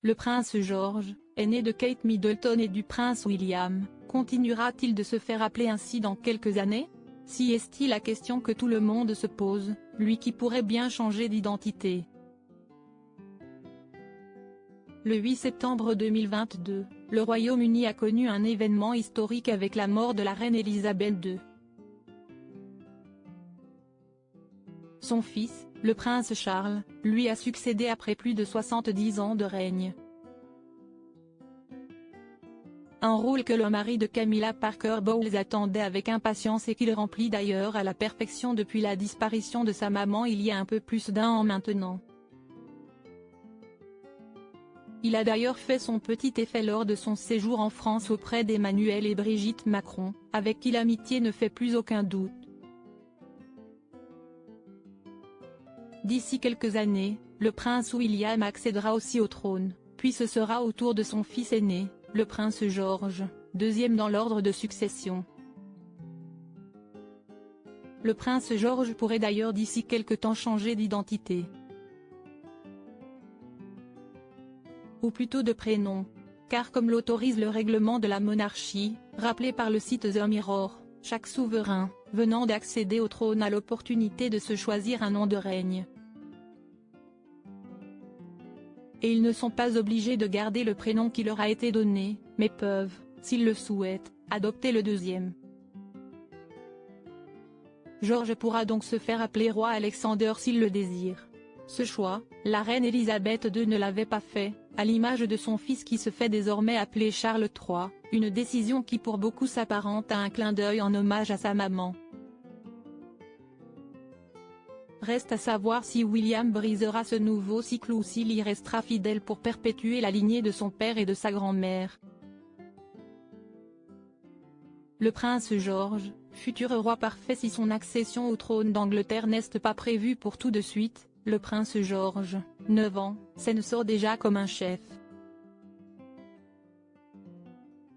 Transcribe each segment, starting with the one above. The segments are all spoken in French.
Le prince George, aîné de Kate Middleton et du prince William, continuera-t-il de se faire appeler ainsi dans quelques années? Si est-il la question que tout le monde se pose, lui qui pourrait bien changer d'identité. Le 8 septembre 2022, le Royaume-Uni a connu un événement historique avec la mort de la reine Elisabeth II. Son fils, le prince Charles, lui a succédé après plus de 70 ans de règne. Un rôle que le mari de Camilla Parker Bowles attendait avec impatience et qu'il remplit d'ailleurs à la perfection depuis la disparition de sa maman il y a un peu plus d'un an maintenant. Il a d'ailleurs fait son petit effet lors de son séjour en France auprès d'Emmanuel et Brigitte Macron, avec qui l'amitié ne fait plus aucun doute. D'ici quelques années, le prince William accédera aussi au trône, puis ce sera au tour de son fils aîné, le prince George, deuxième dans l'ordre de succession. Le prince George pourrait d'ailleurs d'ici quelque temps changer d'identité. Ou plutôt de prénom. Car comme l'autorise le règlement de la monarchie, rappelé par le site The Mirror, chaque souverain, venant d'accéder au trône a l'opportunité de se choisir un nom de règne. Et ils ne sont pas obligés de garder le prénom qui leur a été donné, mais peuvent, s'ils le souhaitent, adopter le deuxième. George pourra donc se faire appeler roi Alexander s'il le désire. Ce choix, la reine Elisabeth II ne l'avait pas fait, à l'image de son fils qui se fait désormais appeler Charles III, une décision qui pour beaucoup s'apparente à un clin d'œil en hommage à sa maman. Reste à savoir si William brisera ce nouveau cycle ou s'il y restera fidèle pour perpétuer la lignée de son père et de sa grand-mère. Le prince George, futur roi parfait si son accession au trône d'Angleterre n'est pas prévue pour tout de suite, le prince George, 9 ans, s'en sort déjà comme un chef.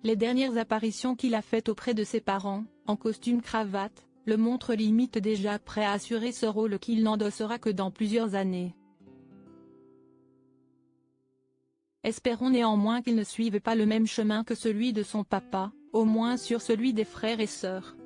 Les dernières apparitions qu'il a faites auprès de ses parents, en costume-cravate, le montrent limite déjà prêt à assurer ce rôle qu'il n'endossera que dans plusieurs années. Espérons néanmoins qu'il ne suive pas le même chemin que celui de son papa, au moins sur celui des frères et sœurs.